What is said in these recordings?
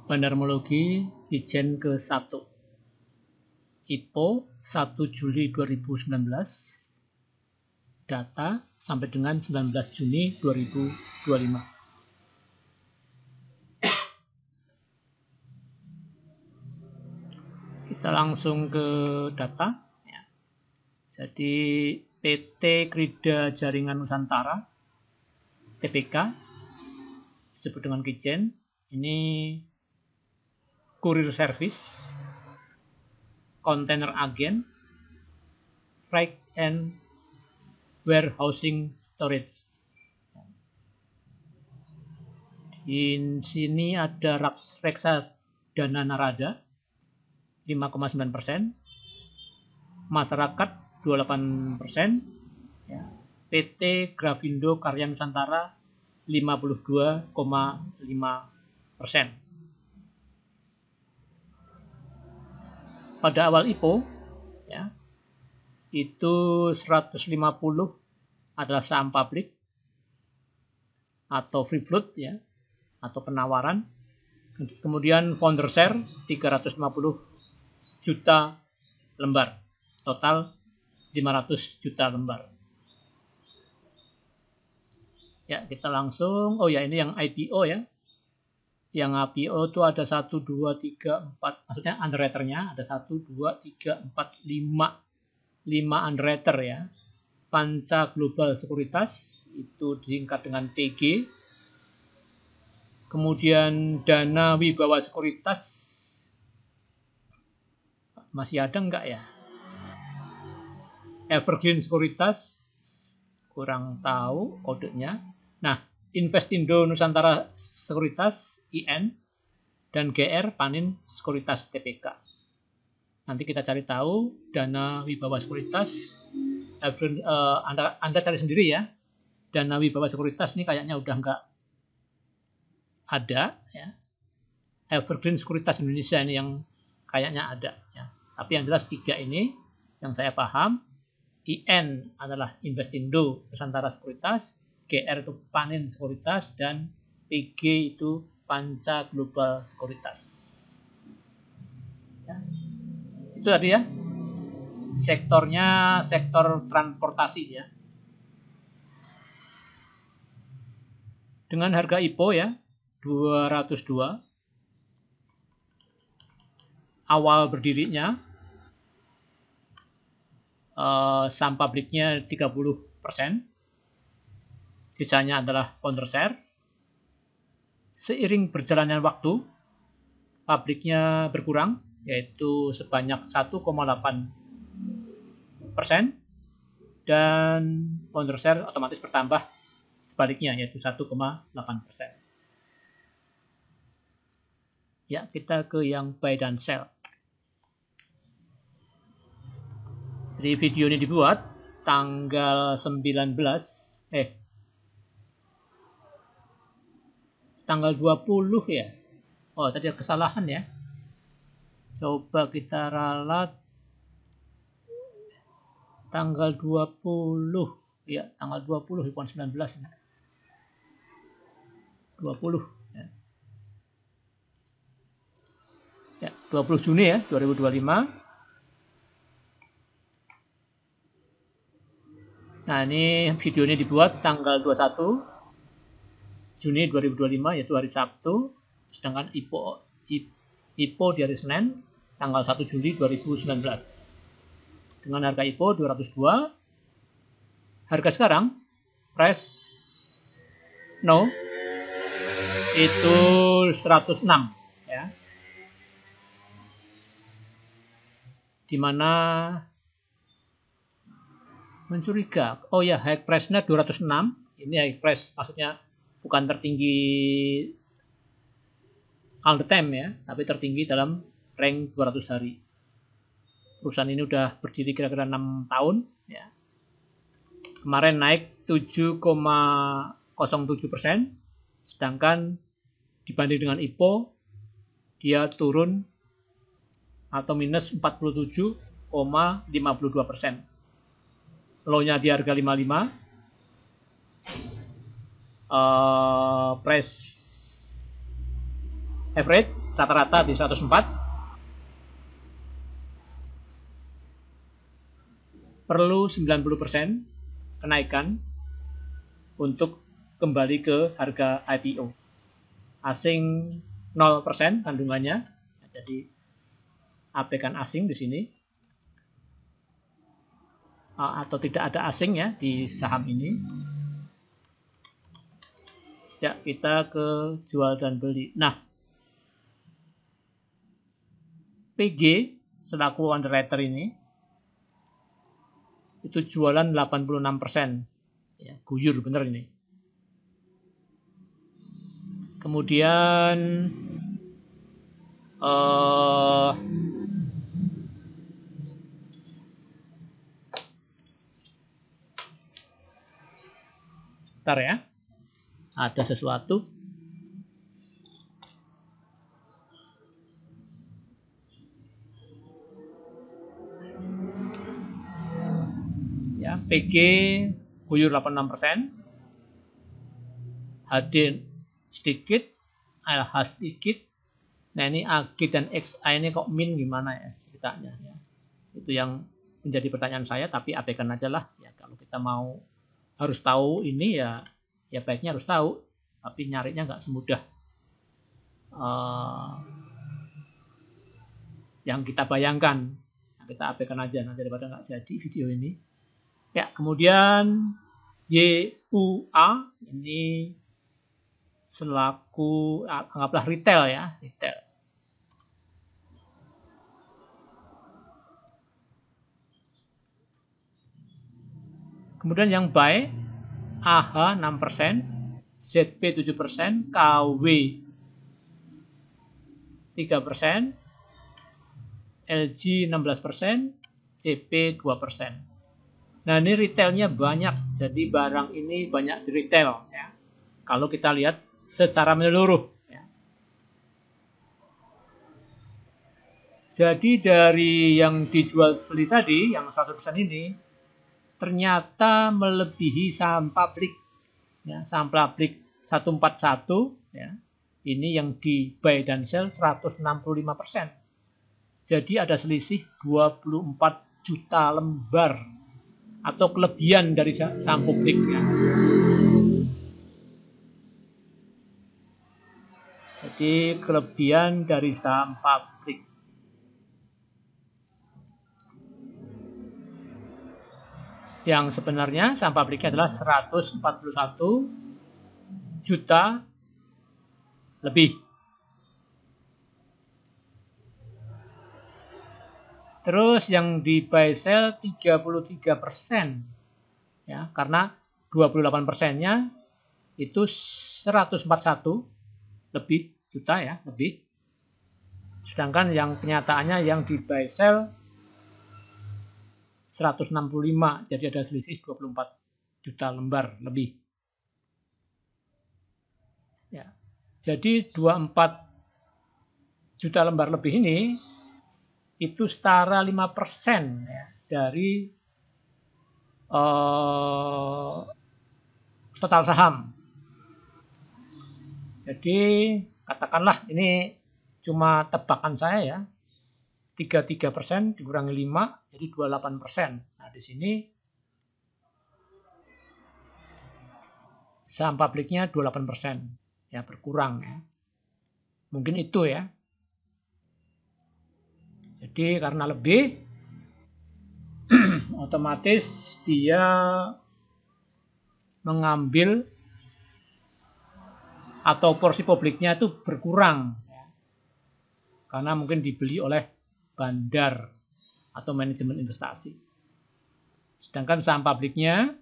Bandarmologi Dijen ke-1 IPO 1 Juli 2019 data sampai dengan 19 Juni 2025. Kita langsung ke data ya. Jadi PT Krida Jaringan Nusantara TPK disebut dengan Kijen, ini kurir service, container agen, freight and warehousing storage. Di sini ada reksadana Narada 5,9%, masyarakat 28%, ya. PT Grafindo Karya Nusantara 52,5%. Pada awal IPO, ya, itu 150 adalah saham publik atau free float, ya, atau penawaran. Kemudian founder share 350 juta lembar, total 500 juta lembar. Ya, kita langsung, oh ya, ini yang IPO ya. Yang IPO itu ada 1, 2, 3, 4, maksudnya underwriter-nya ada 1, 2, 3, 4, 5 underwriter ya. Panca Global Sekuritas itu disingkat dengan PG. Kemudian Dana Wibawa Sekuritas masih ada enggak ya? Evergreen Sekuritas kurang tahu kodenya. Nah, Investindo Nusantara Sekuritas IN dan GR Panin Sekuritas TPK. Nanti kita cari tahu Dana Wibawa Sekuritas. Anda cari sendiri ya. Dana Wibawa Sekuritas ini kayaknya udah enggak ada ya. Evergreen Sekuritas Indonesia ini yang kayaknya ada ya. Tapi yang jelas 3 ini yang saya paham. IN adalah Investindo Nusantara Sekuritas, GR itu Panin Sekuritas, dan PG itu Panca Global Sekuritas. Ya. Itu tadi ya. Sektornya sektor transportasi ya. Dengan harga IPO ya 202. Awal berdirinya saham publiknya 30%, sisanya adalah founder share. Seiring berjalannya waktu, publiknya berkurang, yaitu sebanyak 1,8%, dan founder share otomatis bertambah sebaliknya, yaitu 1,8%. Ya, kita ke yang buy dan sell. Jadi video ini dibuat tanggal 20 ya. Oh, tadi ada kesalahan ya. Coba kita ralat tanggal 20. Ya, tanggal 20 bukan 19 ya. 20 ya. Ya, 20 Juni ya, 2025. Nah, ini video ini dibuat tanggal 21 Juni 2025, yaitu hari Sabtu. Sedangkan IPO di hari Senin, tanggal 1 Juli 2019. Dengan harga IPO 202. Harga sekarang, price no, itu 106. Ya. Dimana mencuriga. Oh ya, high price-nya 206. Ini high price maksudnya bukan tertinggi all the time ya, tapi tertinggi dalam rank 200 hari. Perusahaan ini udah berdiri kira-kira 6 tahun ya. Kemarin naik 7,07%, sedangkan dibanding dengan IPO dia turun atau minus 47,52%. Low-nya di harga 55, price average rata-rata di 104. Perlu 90% kenaikan untuk kembali ke harga IPO. Asing 0% kandungannya, jadi abaikan asing di sini, atau tidak ada asing ya di saham ini. Ya, kita ke jual dan beli. Nah, PG selaku underwriter ini itu jualan 86%. Ya, guyur bener ini. Kemudian sebentar ya, ada sesuatu. Ya, PG guyur 86%, HD sedikit, LH sedikit. Nah, ini AG dan XA ini kok min gimana ya ceritanya ya. Itu yang menjadi pertanyaan saya, tapi abaikan aja lah ya. Kalau kita mau harus tahu ini ya baiknya harus tahu, tapi nyarinya nggak semudah yang kita bayangkan. Nah, kita abaikan aja nanti daripada nggak jadi video ini. Ya, kemudian YUA ini selaku anggaplah retail ya, retail. Kemudian yang buy AH 6%, ZP 7%, KW 3%, LG 16%, CP 2%. Nah, ini retailnya banyak, jadi barang ini banyak di retail ya. Kalau kita lihat secara menyeluruh ya. Jadi dari yang dijual beli tadi, yang 100% ini ternyata melebihi saham publik ya, saham publik 141 ya. Ini yang di buy dan sell 165%. Jadi ada selisih 24 juta lembar atau kelebihan dari saham publik ya. Jadi kelebihan dari saham publik. Yang sebenarnya saham publiknya adalah 141 juta lebih. Terus yang di buy sell 33%. Ya, karena 28%-nya itu 141 lebih juta ya, lebih. Sedangkan yang kenyataannya yang di buy sell 165, jadi ada selisih 24 juta lembar lebih. Ya. Jadi 24 juta lembar lebih ini itu setara 5% ya, dari total saham. Jadi katakanlah ini cuma tebakan saya ya, 33% dikurangi 5 jadi 28%. Nah, di sini saham publiknya 28%. Ya, berkurang ya. Mungkin itu ya. Jadi karena lebih otomatis dia mengambil atau porsi publiknya itu berkurang ya. Karena mungkin dibeli oleh bandar atau manajemen investasi. Sedangkan saham publiknya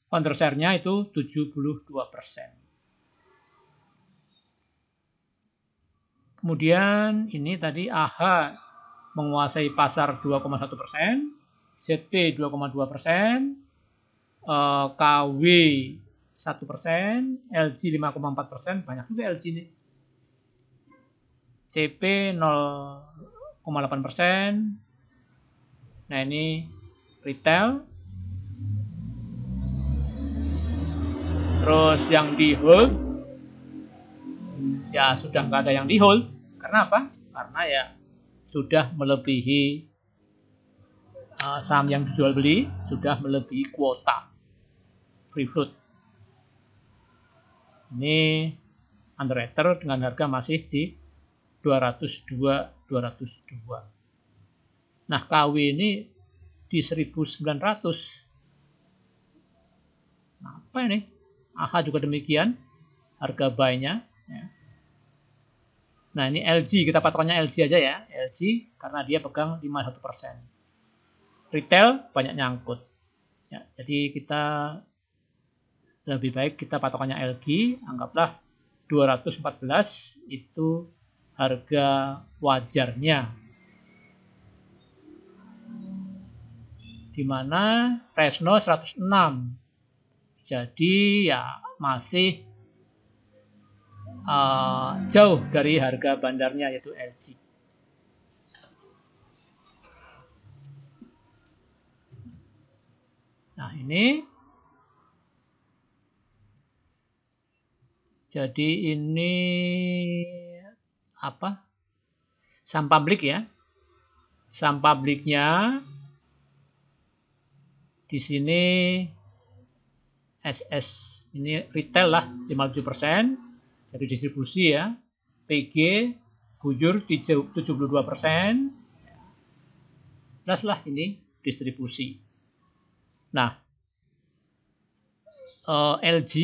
counter share-nya itu 72%. Kemudian ini tadi AH menguasai pasar 2,1%, ZP 2,2%, KW 1%, LG 5,4%, banyak juga LG ini. CP 0,8%. Nah, ini retail. Terus yang di hold ya sudah nggak ada yang di hold. Karena apa? Karena ya sudah melebihi saham yang dijual beli, sudah melebihi kuota free float. Ini underwriter dengan harga masih di 202. Nah, KW ini di 1900. Nah, apa ini? AHA juga demikian, harga buy-nya. Ya. Nah, ini LG, kita patokannya LG aja ya. LG karena dia pegang 51%. Retail banyak nyangkut. Ya, jadi kita lebih baik kita patokannya LG, anggaplah 214 itu harga wajarnya. Di mana Resno 106. Jadi ya masih jauh dari harga bandarnya yaitu LG. Nah, ini jadi ini apa? Saham publik ya. Saham publiknya di sini SS ini retail lah 57%, jadi distribusi ya. PG bujur 72%. Jelas lah ini distribusi. Nah, LG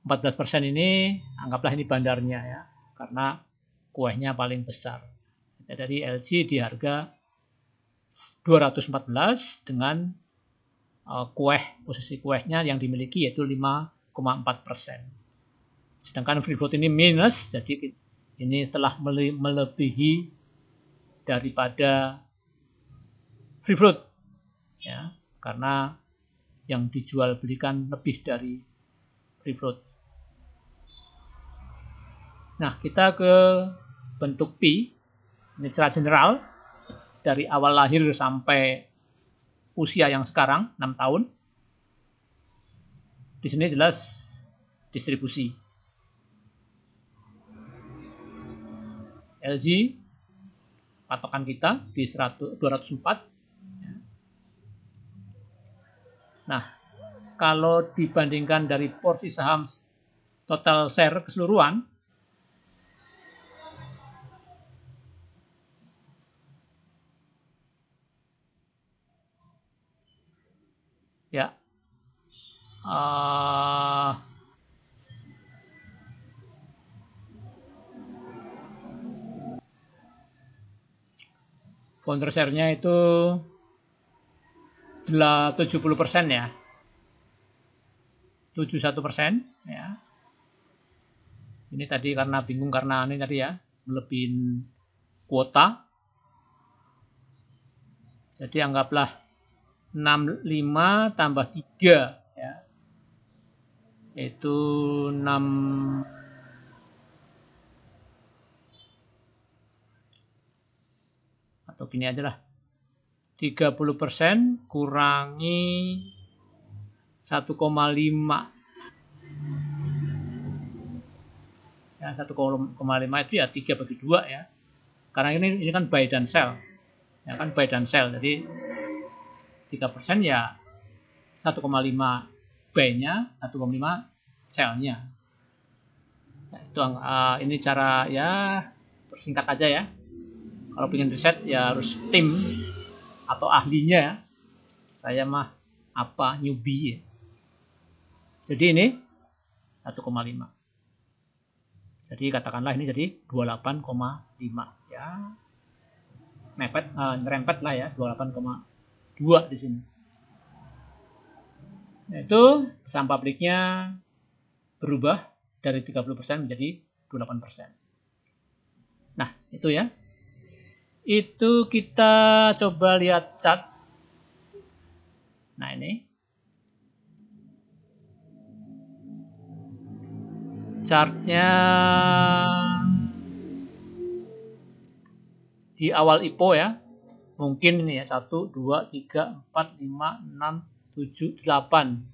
14% ini anggaplah ini bandarnya ya, karena kuehnya paling besar. Dari LG di harga 214 dengan posisi kuehnya yang dimiliki yaitu 5,4%. Sedangkan free float ini minus, jadi ini telah melebihi daripada free float ya, karena yang dijual belikan lebih dari free float. Nah, kita ke bentuk P. Ini secara general dari awal lahir sampai usia yang sekarang 6 tahun. Di sini jelas distribusi. LG patokan kita di 204. Nah, kalau dibandingkan dari porsi saham total share keseluruhan, ya founder share-nya itu 70% ya, 71% ya. Ini tadi karena bingung karena ini tadi ya melebihin kuota. Jadi anggaplah 65 tambah 3 ya. Itu 6 atau gini aja lah. 30% kurangi 1,5. Ya, 1,5 itu ya 3/2 ya. Karena ini kan buy dan sell. Ya kan buy dan sell. Jadi 3% ya 1,5 buy-nya, 1,5 sell-nya. Nah, itu ini cara ya persingkat aja ya. Kalau pengen riset ya harus tim atau ahlinya. Saya mah newbie ya. Jadi ini 1,5. Jadi katakanlah ini jadi 28,5 ya. Nyerempet lah ya 28,2 di sini. Nah, itu saham publiknya berubah dari 30% menjadi 28%. Nah, itu ya. Itu kita coba lihat chart. Nah, ini. Chartnya di awal IPO ya. Mungkin ini ya 1, 2, 3, 4, 5, 6, 7, 8.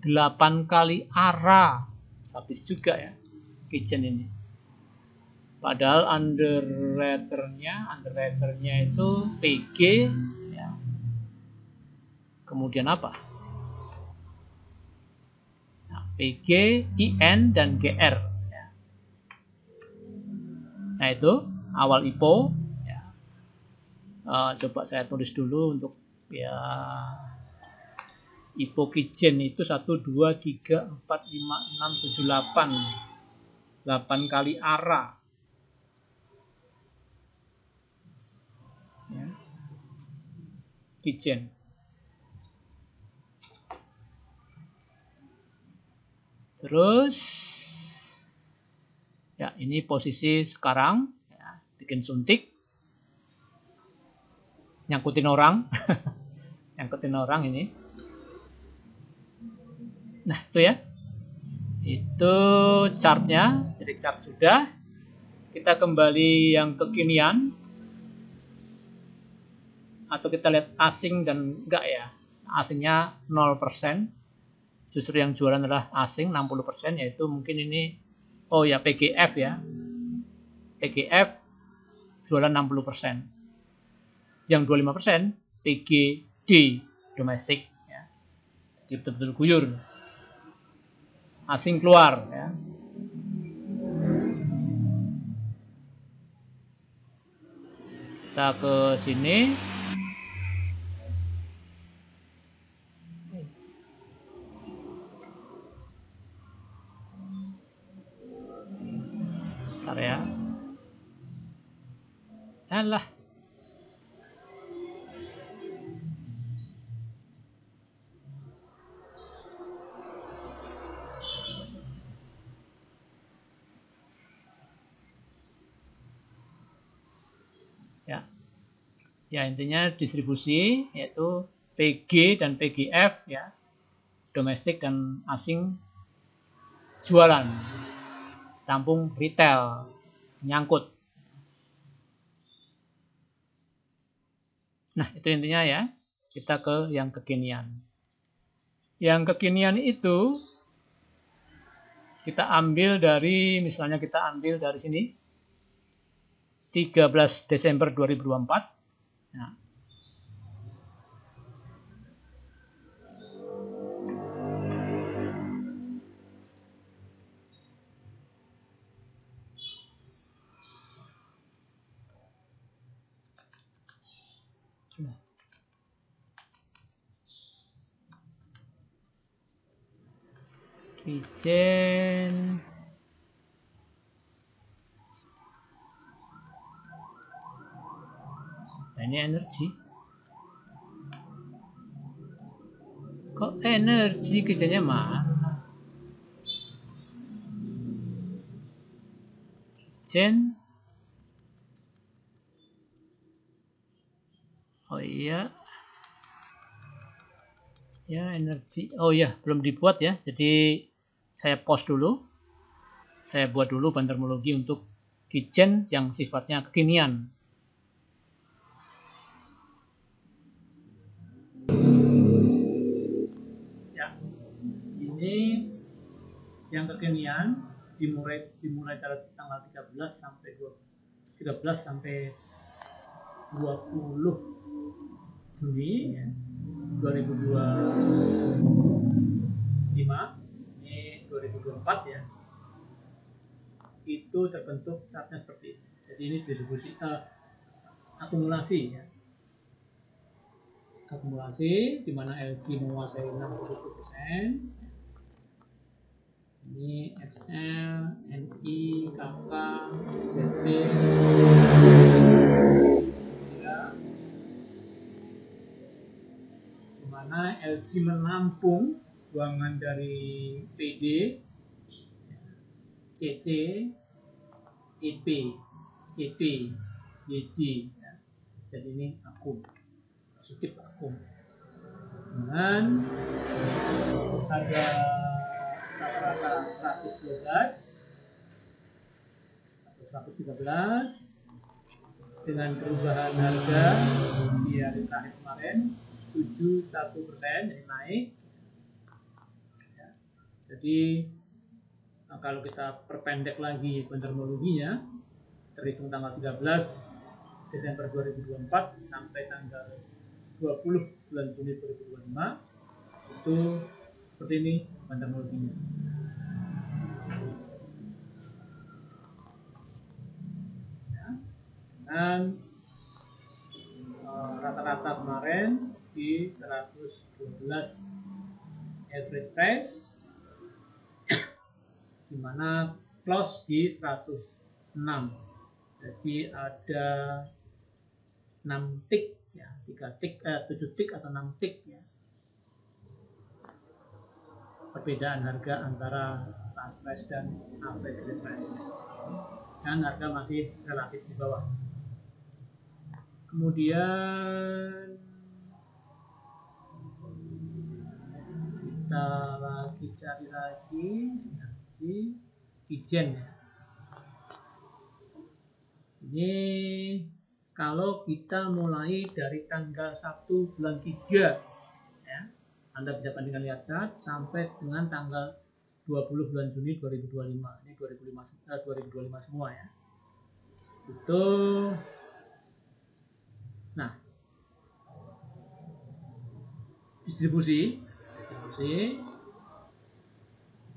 8 kali ARA. sadis juga ya Kitchen ini. Padahal underwriternya itu PG ya. Kemudian apa? Nah, PG, IN dan GR ya. Nah, itu awal IPO ya. Coba saya tulis dulu untuk ya IPO Kitchen itu 1 2 3 4 5 6 7 8 kali ARA ya. Kitchen. Terus ya ini posisi sekarang ya, bikin suntik nyangkutin orang nyangkutin orang ini. Nah itu ya, itu chartnya. Jadi chart sudah, kita kembali yang kekinian atau kita lihat asing dan enggak ya. Asingnya 0%, justru yang jualan adalah asing 60%, yaitu mungkin ini oh ya PGF ya, PGF jualan 60%, yang 25% PGD domestik ya. Jadi betul-betul guyur, asing keluar ya. Kita ke sini. Bentar ya. Alah. Ya. Ya intinya distribusi yaitu PG dan PGF ya, domestik dan asing jualan, tampung retail nyangkut. Nah itu intinya ya. Kita ke yang kekinian. Yang kekinian itu kita ambil dari, misalnya kita ambil dari sini 13 Desember 2024. Nah, Kitchen nah, ini energi. Kok energi kerjanya mana? Kitchen. Oh iya. Ya energi. Oh iya belum dibuat ya. Jadi saya pause dulu. Saya buat dulu bantermologi untuk Kitchen yang sifatnya kekinian. Ya, ini yang kekinian dimulai tanggal 13 sampai 20 Juni ya, 2025. Ini 2024 ya. Itu terbentuk chartnya seperti ini. Jadi ini distribusi akumulasi ya. Akumulasi di mana LG menguasai 60%. Ini XL, NI, KK, ZB, di mana LG menampung keuangan dari PD, CC, EP, CP, YG ya. Jadi ini akum, positif akum. Dengan harga rata-rata 112 atau 113 dengan perubahan harga di hari terakhir kemarin 71%, jadi naik ya. Jadi Nah, kalau kita perpendek lagi terminologinya, terhitung tanggal 13 Desember 2024 sampai tanggal 20 bulan Juni 2025, itu seperti ini terminologinya. Ya, dengan rata-rata kemarin di 112 average price, di mana close di 106. Jadi ada 6 tick ya, 7 tick atau 6 tick ya. Perbedaan harga antara last price dan average price. Dan harga masih relatif di bawah. Kemudian kita lagi cari lagi Ijen ya. Ini kalau kita mulai dari tanggal 1 bulan 3 ya, Anda bisa bandingkan lihat chart sampai dengan tanggal 20 bulan Juni 2025. Ini 2025 semua ya. Itu nah, distribusi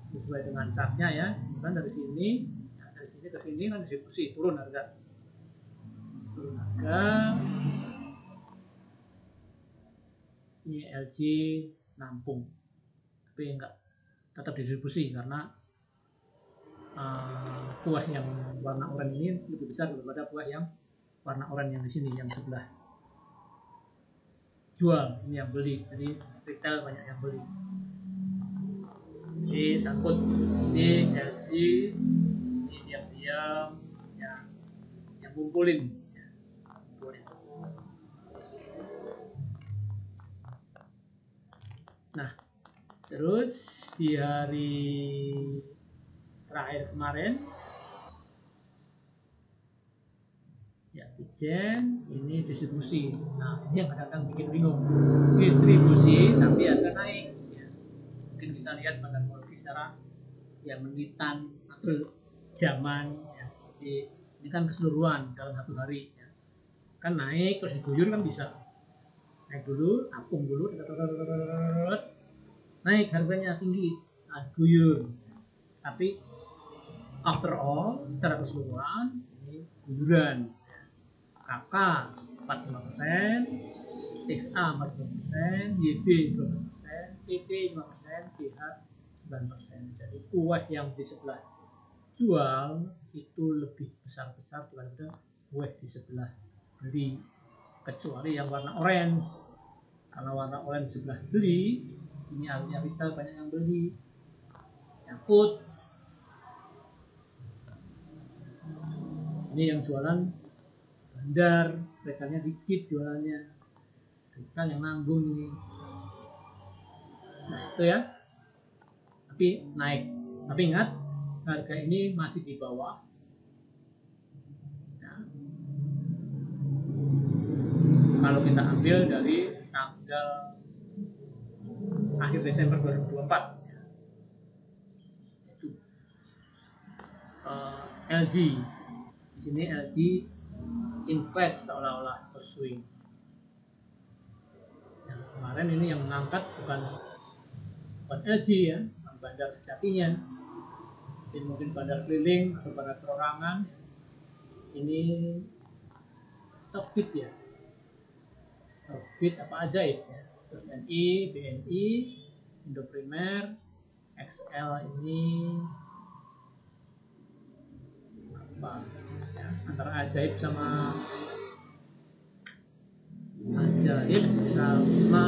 sesuai dengan chartnya ya, kan dari sini ke sini kan distribusi, turun harga ini LG nampung, tapi enggak, tetap distribusi karena buah yang warna oranye ini lebih besar daripada buah yang warna oranye yang di sini, yang sebelah jual, ini yang beli, jadi retail banyak yang beli. Jadi sangkut di LG ini diam-diam yang ngumpulin. Nah, terus di hari terakhir kemarin ya, Ijen ini distribusi. Nah, ini yang kadang-kadang bikin bingung, distribusi tapi harga naik ya. Mungkin kita lihat pada teknologi secara ya menitan atau zaman ya. Jadi ini kan keseluruhan dalam satu hari ya. Kan naik terus diguyur kan bisa. Naik dulu, apung dulu, naik harganya tinggi, nah diguyur. Tapi after all, secara keseluruhan ini guyuran. KK 45%, XA 14%, YB 12%, CC 5%, BH 9%. Jadi kue yang di sebelah jual itu lebih besar daripada kue di sebelah beli, kecuali yang warna orange. Kalau warna orange sebelah beli, ini artinya retail banyak yang beli. Nyangkut, ini yang jualan bandar, retailnya dikit jualannya, retail yang nanggung ini. Nah itu ya, tapi naik. Tapi ingat, harga ini masih di bawah ya. Kalau kita ambil dari tanggal akhir Desember 2024 ya. Itu LG di sini LG invest seolah-olah swing. Yang kemarin ini yang mengangkat bukan LG ya, bukan bandar sejatinya, mungkin bandar keliling atau bandar perorangan. Ini Stockbit ya, Stockbit apa ajaib ya. Terus NI, BNI, Indoprimer, XL ini apa ya, antara ajaib sama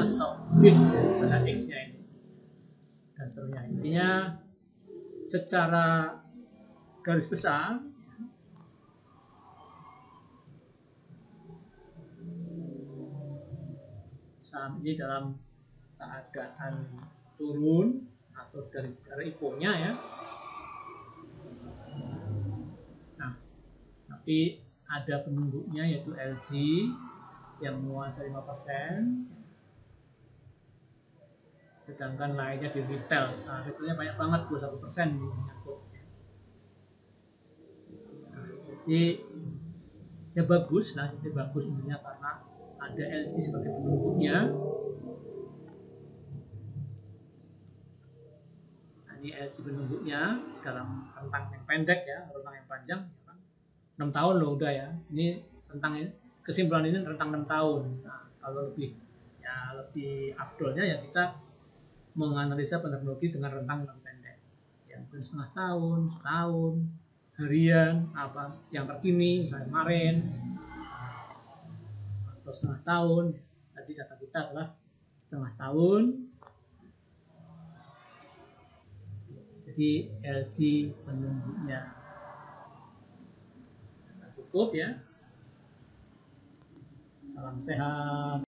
Stockbit ya, ada X-nya ini dan seterusnya. Intinya secara garis besar saham ini dalam keadaan turun atau dari IPO-nya ya. Nah, tapi ada penungguknya yaitu LG yang menguasai 5%, sedangkan lainnya di retail. Nah, retailnya banyak banget, 21% ini menyangkut. Jadi ya bagus, nah itu bagus tentunya karena ada LG sebagai penungguknya. Nah, ini LG penungguknya dalam rentang yang pendek ya, rentang yang panjang ya kan. 6 tahun loh udah ya. Ini rentang kesimpulan ini rentang 6 tahun. Nah, kalau lebih afdolnya ya kita menganalisa teknologi dengan rentang yang pendek. Ya mungkin setengah tahun, setahun, harian, apa yang terkini misalnya kemarin atau setengah tahun. Tadi data kita adalah setengah tahun. Jadi LG penungguknya. Cukup ya. Salam sehat.